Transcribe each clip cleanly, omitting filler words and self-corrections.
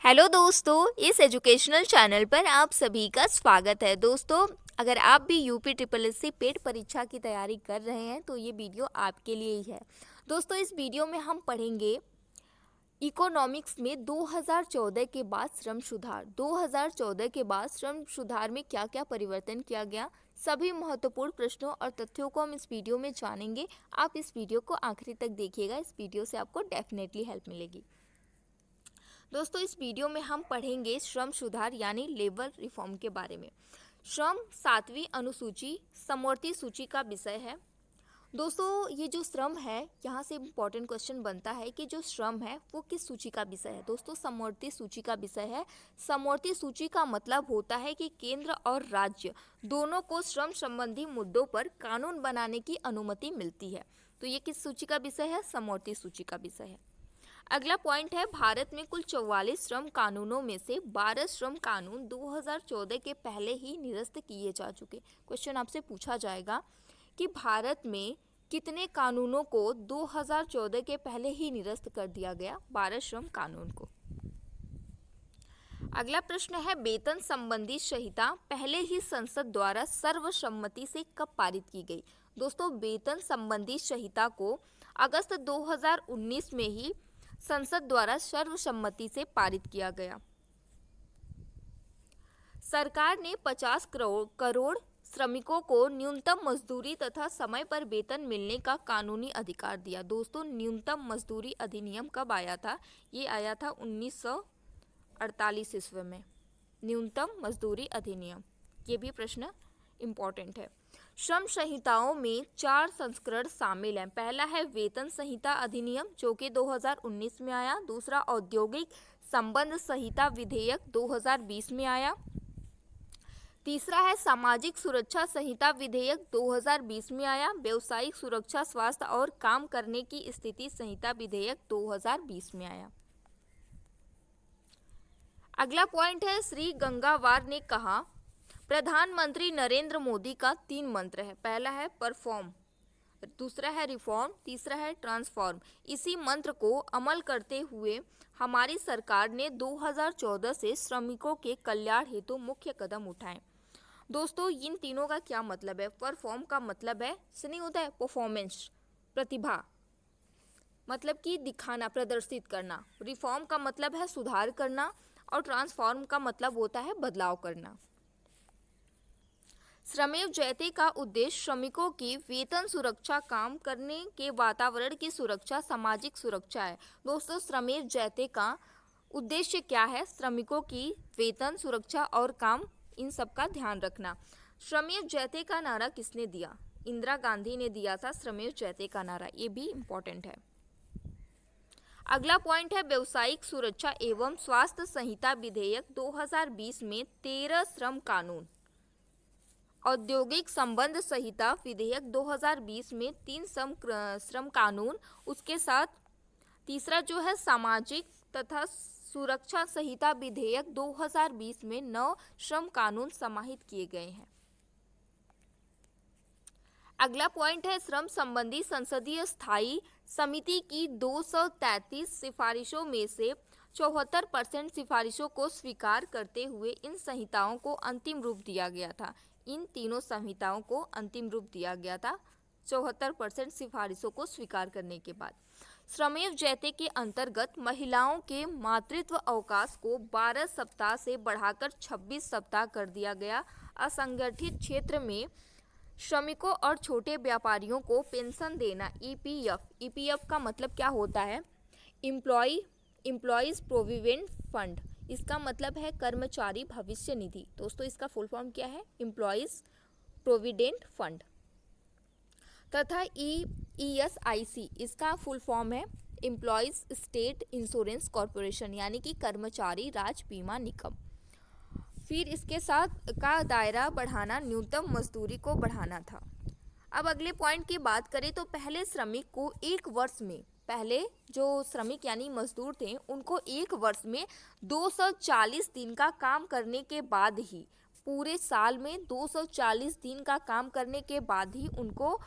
Hello दोस्तों, इस educational channel पर आप सभी का स्वागत है। दोस्तों, अगर आप भी यूपी ट्रिपल एस सी पेट परीक्षा की तैयारी कर रहे हैं तो ये वीडियो आपके लिए ही है। दोस्तों, इस वीडियो में हम पढ़ेंगे इकोनॉमिक्स में 2014 के बाद श्रम सुधार। 2014 के बाद श्रम सुधार में क्या क्या परिवर्तन किया गया, सभी महत्वपूर्ण प्रश्नों और तथ्यों को हम इस वीडियो में जानेंगे। आप इस वीडियो को आखिरी तक देखिएगा, इस वीडियो से आपको डेफिनेटली हेल्प मिलेगी। दोस्तों, इस वीडियो में हम पढ़ेंगे श्रम सुधार यानी लेबर रिफॉर्म के बारे में। श्रम 7वीं अनुसूची समवर्ती सूची का विषय है। दोस्तों, ये जो श्रम है, यहाँ से इम्पोर्टेंट क्वेश्चन बनता है कि जो श्रम है वो किस सूची का विषय है। दोस्तों, समवर्ती सूची का विषय है। समवर्ती सूची का मतलब होता है कि केंद्र और राज्य दोनों को श्रम संबंधी मुद्दों पर कानून बनाने की अनुमति मिलती है। तो ये किस सूची का विषय है? समवर्ती सूची का विषय है। अगला पॉइंट है, भारत में कुल 44 श्रम कानूनों में से 12 श्रम कानून 2014 के पहले ही निरस्त किए जा चुके। क्वेश्चन आपसे पूछा जाएगा कि भारत में कितने कानूनों को 2014 के पहले ही निरस्त कर दिया गया? 12 श्रम कानून को। अगला प्रश्न है, वेतन संबंधी संहिता पहले ही संसद द्वारा सर्वसम्मति से कब पारित की गई? दोस्तों, वेतन संबंधी संहिता को अगस्त 2019 में ही संसद द्वारा सर्वसम्मति से पारित किया गया। सरकार ने 50 करोड़ श्रमिकों को न्यूनतम मजदूरी तथा समय पर वेतन मिलने का कानूनी अधिकार दिया। दोस्तों, न्यूनतम मजदूरी अधिनियम कब आया था? ये आया था 1948 ईस्वी में। न्यूनतम मजदूरी अधिनियम, ये भी प्रश्न इम्पोर्टेंट है। श्रम संहिताओं में 4 संस्करण शामिल हैं। पहला है वेतन संहिता अधिनियम जो कि 2019 में आया। दूसरा, औद्योगिक संबंध संहिता विधेयक 2020 में आया। तीसरा है सामाजिक सुरक्षा संहिता विधेयक 2020 में आया। व्यवसायिक सुरक्षा, स्वास्थ्य और काम करने की स्थिति संहिता विधेयक 2020 में आया। अगला पॉइंट है, श्री गंगावार ने कहा, प्रधानमंत्री नरेंद्र मोदी का 3 मंत्र है। पहला है परफॉर्म, दूसरा है रिफॉर्म, तीसरा है ट्रांसफॉर्म। इसी मंत्र को अमल करते हुए हमारी सरकार ने 2014 से श्रमिकों के कल्याण हेतु मुख्य कदम उठाए। दोस्तों, इन तीनों का क्या मतलब है? परफॉर्म का मतलब है, सुनी होता है परफॉर्मेंस, प्रतिभा, मतलब कि दिखाना, प्रदर्शित करना। रिफॉर्म का मतलब है सुधार करना और ट्रांसफॉर्म का मतलब होता है बदलाव करना। श्रमेव जयते का उद्देश्य श्रमिकों की वेतन सुरक्षा, काम करने के वातावरण की सुरक्षा, सामाजिक सुरक्षा है। दोस्तों, श्रमेव जयते का उद्देश्य क्या है? श्रमिकों की वेतन सुरक्षा और काम, इन सब का ध्यान रखना। श्रमेव जयते का नारा किसने दिया? इंदिरा गांधी ने दिया था श्रमेव जयते का नारा, ये भी इम्पोर्टेंट है। अगला पॉइंट है, व्यवसायिक सुरक्षा एवं स्वास्थ्य संहिता विधेयक 2020 में 13 श्रम कानून, औद्योगिक संबंध संहिता विधेयक 2020 में 3 श्रम कानून, उसके साथ तीसरा जो है सामाजिक तथा सुरक्षा संहिता विधेयक 2020 में 9 श्रम कानून समाहित किए गए हैं। अगला पॉइंट है, श्रम संबंधी संसदीय स्थायी समिति की 233 सिफारिशों में से 74% सिफारिशों को स्वीकार करते हुए इन संहिताओं को अंतिम रूप दिया गया था। इन तीनों संहिताओं को अंतिम रूप दिया गया था 74% सिफारिशों को स्वीकार करने के बाद। श्रमेव जयते के अंतर्गत महिलाओं के मातृत्व अवकाश को 12 सप्ताह से बढ़ाकर 26 सप्ताह कर दिया गया। असंगठित क्षेत्र में श्रमिकों और छोटे व्यापारियों को पेंशन देना, ईपीएफ का मतलब क्या होता है? एम्प्लॉयज प्रोविडेंट फंड, इसका मतलब है कर्मचारी भविष्य निधि। दोस्तों, इसका फुल फॉर्म क्या है? Employees provident fund. तथा ईएसआईसी, इसका फुल फॉर्म है एम्प्लॉयज स्टेट इंश्योरेंस कॉरपोरेशन, यानी कि कर्मचारी राज्य बीमा निगम। फिर इसके साथ का दायरा बढ़ाना, न्यूनतम मजदूरी को बढ़ाना था। अब अगले पॉइंट की बात करें तो पहले श्रमिक को एक वर्ष में, पहले जो श्रमिक यानी मजदूर थे उनको एक वर्ष में 240 दिन का काम करने के बाद ही, पूरे साल में 240 दिन का काम करने के बाद ही उनको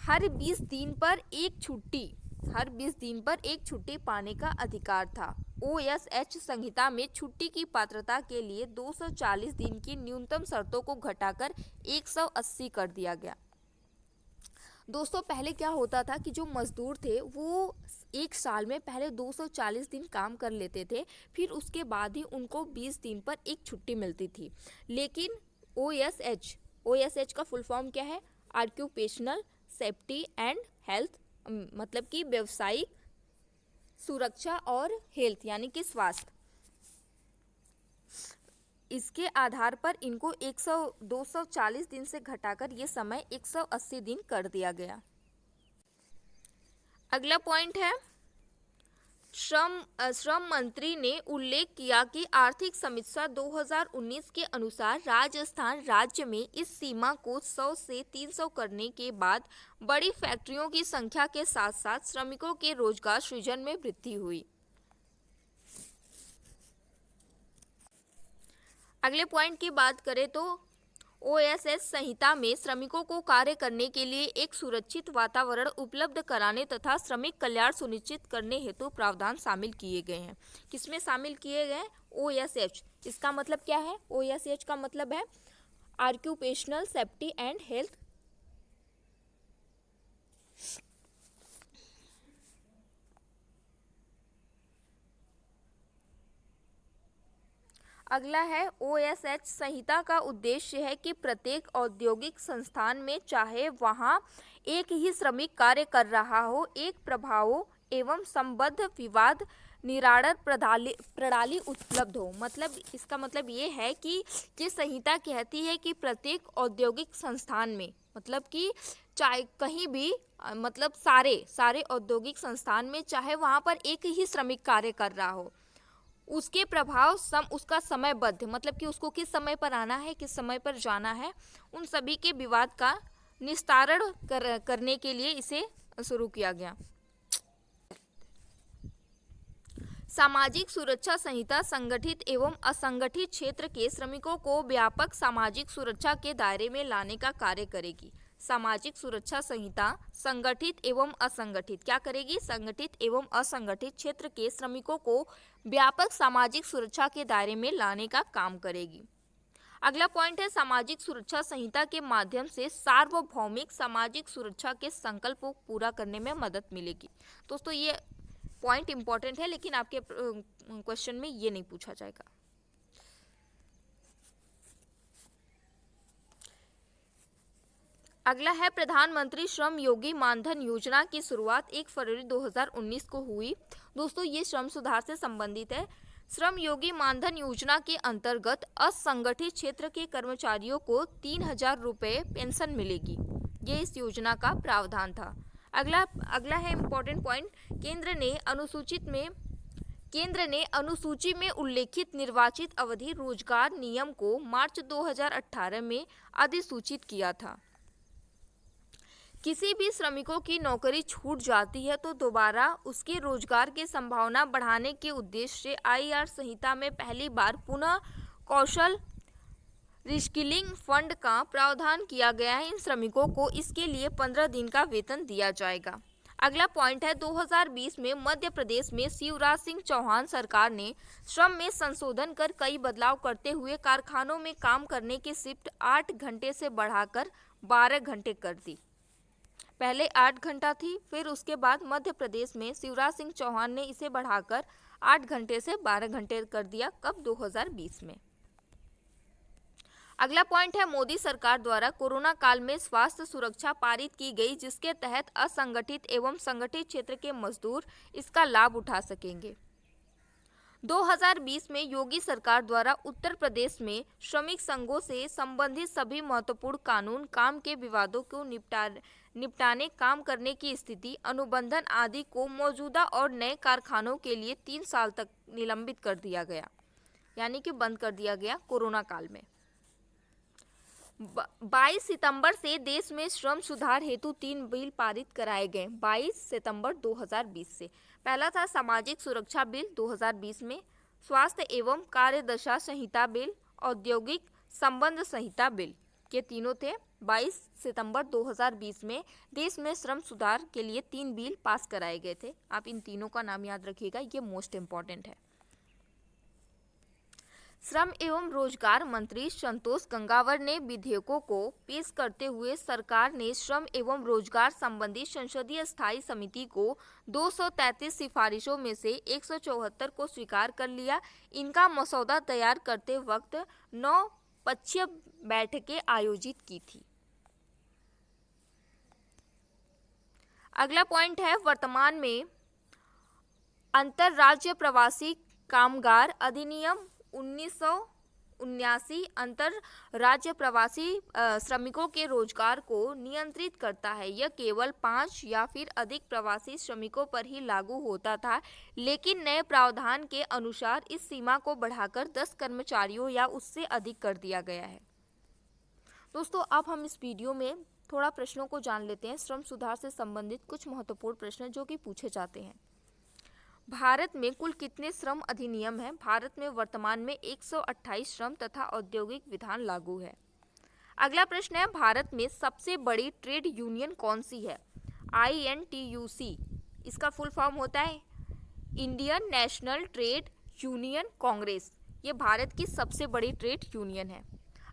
हर 20 दिन पर एक छुट्टी हर 20 दिन पर एक छुट्टी पाने का अधिकार था। ओएसएच संहिता में छुट्टी की पात्रता के लिए 240 दिन की न्यूनतम शर्तों को घटाकर 180 कर दिया गया। दोस्तों पहले क्या होता था कि जो मजदूर थे वो एक साल में पहले 240 दिन काम कर लेते थे, फिर उसके बाद ही उनको 20 दिन पर एक छुट्टी मिलती थी। लेकिन ओएसएच का फुल फॉर्म क्या है? ऑक्यूपेशनल सेफ्टी एंड हेल्थ, मतलब कि व्यवसायिक सुरक्षा और हेल्थ यानी कि स्वास्थ्य। इसके आधार पर इनको 240 दिन से घटाकर ये समय 180 दिन कर दिया गया। अगला पॉइंट है, श्रम मंत्री ने उल्लेख किया कि आर्थिक समीक्षा 2019 के अनुसार राजस्थान राज्य में इस सीमा को 100 से 300 करने के बाद बड़ी फैक्ट्रियों की संख्या के साथ साथ श्रमिकों के रोजगार सृजन में वृद्धि हुई। अगले पॉइंट की बात करें तो ओएसएच संहिता में श्रमिकों को कार्य करने के लिए एक सुरक्षित वातावरण उपलब्ध कराने तथा श्रमिक कल्याण सुनिश्चित करने हेतु प्रावधान शामिल किए गए हैं। किसमें शामिल किए गए? ओएसएच। इसका मतलब क्या है? ओएसएच का मतलब है ऑक्यूपेशनल सेफ्टी एंड हेल्थ। अगला है, ओएसएच संहिता का उद्देश्य है कि प्रत्येक औद्योगिक संस्थान में चाहे वहां एक ही श्रमिक कार्य कर रहा हो, एक प्रभावों एवं संबद्ध विवाद निराकरण प्रणाली उपलब्ध हो। मतलब इसका मतलब ये है कि ये संहिता कहती है कि प्रत्येक औद्योगिक संस्थान में, मतलब कि चाहे कहीं भी, मतलब सारे औद्योगिक संस्थान में चाहे वहां पर एक ही श्रमिक कार्य कर रहा हो, उसके प्रभाव उसका समयबद्ध, मतलब कि उसको किस समय पर आना है, किस समय पर जाना है, उन सभी के विवाद का निस्तारण करने के लिए इसे शुरू किया गया। सामाजिक सुरक्षा संहिता संगठित एवं असंगठित क्षेत्र के श्रमिकों को व्यापक सामाजिक सुरक्षा के दायरे में लाने का कार्य करेगी। सामाजिक सुरक्षा संहिता संगठित एवं असंगठित क्या करेगी? संगठित एवं असंगठित क्षेत्र के श्रमिकों को व्यापक सामाजिक सुरक्षा के दायरे में लाने का काम करेगी। अगला पॉइंट है, सामाजिक सुरक्षा संहिता के माध्यम से सार्वभौमिक सामाजिक सुरक्षा के संकल्प को पूरा करने में मदद मिलेगी। दोस्तों ये पॉइंट इंपॉर्टेंट है, लेकिन आपके क्वेश्चन में ये नहीं पूछा जाएगा। अगला है, प्रधानमंत्री श्रम योगी मानधन योजना की शुरुआत 1 फरवरी 2019 को हुई। दोस्तों ये श्रम सुधार से संबंधित है। श्रम योगी मानधन योजना के अंतर्गत असंगठित क्षेत्र के कर्मचारियों को 3000 रुपये पेंशन मिलेगी। ये इस योजना का प्रावधान था। अगला है इम्पोर्टेंट पॉइंट, केंद्र ने अनुसूची में उल्लेखित निर्वाचित अवधि रोजगार नियम को मार्च 2018 में अधिसूचित किया था। किसी भी श्रमिकों की नौकरी छूट जाती है तो दोबारा उसके रोजगार की संभावना बढ़ाने के उद्देश्य से आईआर संहिता में पहली बार पुनः कौशल रिस्किलिंग फंड का प्रावधान किया गया है। इन श्रमिकों को इसके लिए 15 दिन का वेतन दिया जाएगा। अगला पॉइंट है, 2020 में मध्य प्रदेश में शिवराज सिंह चौहान सरकार ने श्रम में संशोधन कर कई बदलाव करते हुए कारखानों में काम करने की शिफ्ट 8 घंटे से बढ़ाकर 12 घंटे कर दी। पहले 8 घंटा थी, फिर उसके बाद मध्य प्रदेश में शिवराज सिंह चौहान ने इसे बढ़ाकर 8 घंटे से 12 घंटे कर दिया। कब? 2020 में। अगला पॉइंट है, मोदी सरकार द्वारा कोरोना काल में स्वास्थ्य सुरक्षा पारित की गई, जिसके तहत असंगठित एवं संगठित क्षेत्र के मजदूर इसका लाभ उठा सकेंगे। 2020 में योगी सरकार द्वारा उत्तर प्रदेश में श्रमिक संघों से संबंधित सभी महत्वपूर्ण कानून, काम के विवादों को निपटाने, काम करने की स्थिति, अनुबंधन आदि को मौजूदा और नए कारखानों के लिए 3 साल तक निलंबित कर दिया गया, यानी कि बंद कर दिया गया कोरोना काल में। 22 सितंबर से देश में श्रम सुधार हेतु 3 बिल पारित कराए गए। 22 सितंबर 2020 से। पहला था सामाजिक सुरक्षा बिल 2020 में, स्वास्थ्य एवं कार्यदशा संहिता बिल, औद्योगिक संबंध संहिता बिल। ये तीनों थे। 22 सितंबर 2020 में देश में श्रम सुधार के लिए 3 बिल पास कराए गए थे। आप इन तीनों का नाम याद रखिएगा, ये मोस्ट इम्पॉर्टेंट है। श्रम एवं रोजगार मंत्री संतोष गंगवार ने विधेयकों को पेश करते हुए सरकार ने श्रम एवं रोजगार संबंधी संसदीय स्थायी समिति को 233 सिफारिशों में से 174 को स्वीकार कर लिया। इनका मसौदा तैयार करते वक्त 9 पक्षीय बैठकें आयोजित की थी। अगला पॉइंट है, वर्तमान में अंतरराज्य प्रवासी कामगार अधिनियम 1979 अंतरराज्य प्रवासी श्रमिकों के रोजगार को नियंत्रित करता है। यह केवल 5 या फिर अधिक प्रवासी श्रमिकों पर ही लागू होता था, लेकिन नए प्रावधान के अनुसार इस सीमा को बढ़ाकर 10 कर्मचारियों या उससे अधिक कर दिया गया है। दोस्तों, अब हम इस वीडियो में थोड़ा प्रश्नों को जान लेते हैं। श्रम सुधार से संबंधित कुछ महत्वपूर्ण प्रश्न जो कि पूछे जाते हैं। भारत में कुल कितने श्रम अधिनियम हैं? भारत में वर्तमान में 128 श्रम तथा औद्योगिक विधान लागू है। अगला प्रश्न है, भारत में सबसे बड़ी ट्रेड यूनियन कौन सी है? INTUC, इसका फुल फॉर्म होता है Indian national trade union Congress. ये भारत की सबसे बड़ी ट्रेड यूनियन है।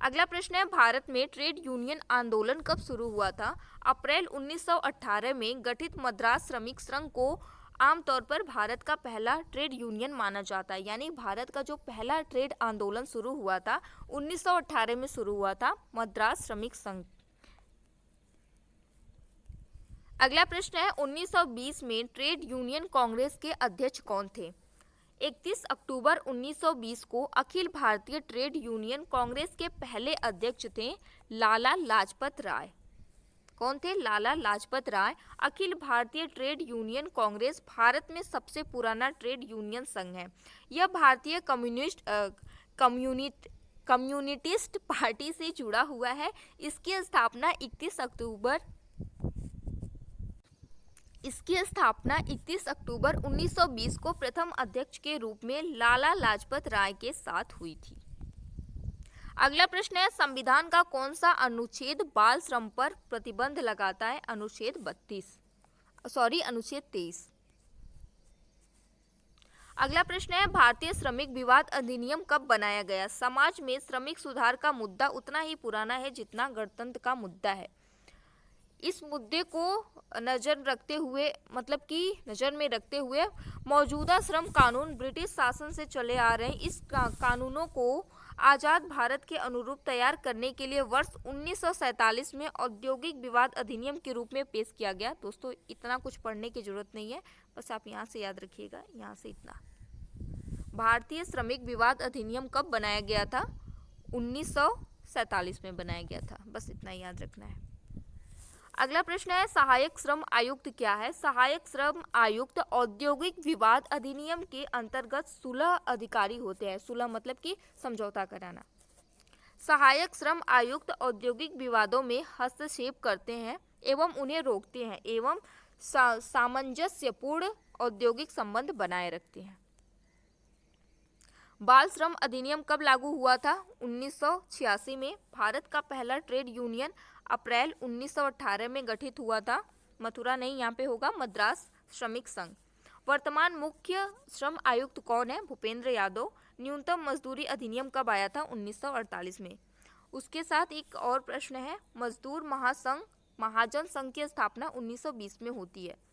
अगला प्रश्न है, भारत में ट्रेड यूनियन आंदोलन कब शुरू हुआ था? अप्रैल 1918 में गठित मद्रास श्रमिक संघ को आमतौर पर भारत का पहला ट्रेड यूनियन माना जाता है। यानी भारत का जो पहला ट्रेड आंदोलन शुरू हुआ था 1918 में शुरू हुआ था, मद्रास श्रमिक संघ। अगला प्रश्न है, 1920 में ट्रेड यूनियन कांग्रेस के अध्यक्ष कौन थे? 31 अक्टूबर 1920 को अखिल भारतीय ट्रेड यूनियन कांग्रेस के पहले अध्यक्ष थे लाला लाजपत राय। कौन थे? लाला लाजपत राय। अखिल भारतीय ट्रेड यूनियन कांग्रेस भारत में सबसे पुराना ट्रेड यूनियन संघ है। यह भारतीय कम्युनिस्ट पार्टी से जुड़ा हुआ है। इसकी स्थापना 31 अक्टूबर 1920 को प्रथम अध्यक्ष के रूप में लाला लाजपत राय के साथ हुई थी। अगला प्रश्न है, संविधान का कौन सा अनुच्छेद बाल श्रम पर प्रतिबंध लगाता है? अनुच्छेद 23। अगला प्रश्न है, भारतीय श्रमिक विवाद अधिनियम कब बनाया गया? समाज में श्रमिक सुधार का मुद्दा उतना ही पुराना है जितना गणतंत्र का मुद्दा है। इस मुद्दे को नजर में रखते हुए मौजूदा श्रम कानून ब्रिटिश शासन से चले आ रहे हैं। इस कानूनों को आज़ाद भारत के अनुरूप तैयार करने के लिए वर्ष 1947 में औद्योगिक विवाद अधिनियम के रूप में पेश किया गया। दोस्तों, इतना कुछ पढ़ने की जरूरत नहीं है, बस आप यहाँ से याद रखिएगा, यहाँ से इतना। भारतीय श्रमिक विवाद अधिनियम कब बनाया गया था? 1947 में बनाया गया था, बस इतना याद रखना है। अगला प्रश्न है, सहायक श्रम आयुक्त क्या है? सहायक श्रम आयुक्त औद्योगिक विवाद अधिनियम के अंतर्गत सुलह अधिकारी होते हैं। सुलह मतलब कि समझौता कराना। सहायक श्रम आयुक्त औद्योगिक विवादों में हस्तक्षेप करते हैं एवं उन्हें रोकते हैं एवं सामंजस्यपूर्ण औद्योगिक संबंध बनाए रखते हैं। बाल श्रम अधिनियम कब लागू हुआ था? 1986 में। भारत का पहला ट्रेड यूनियन अप्रैल 1918 में गठित हुआ था। मथुरा नहीं, यहाँ पे होगा मद्रास श्रमिक संघ। वर्तमान मुख्य श्रम आयुक्त कौन है? भूपेंद्र यादव। न्यूनतम मजदूरी अधिनियम कब आया था? 1948 में। उसके साथ एक और प्रश्न है, मजदूर महाजन संघ की स्थापना 1920 में होती है।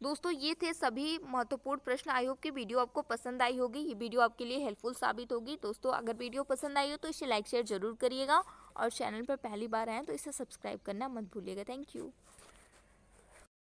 दोस्तों, ये थे सभी महत्वपूर्ण प्रश्न। आई होप कि वीडियो आपको पसंद आई होगी, ये वीडियो आपके लिए हेल्पफुल साबित होगी। दोस्तों, अगर वीडियो पसंद आई हो तो इसे लाइक शेयर जरूर करिएगा और चैनल पर पहली बार आए तो इसे सब्सक्राइब करना मत भूलिएगा। Thank you.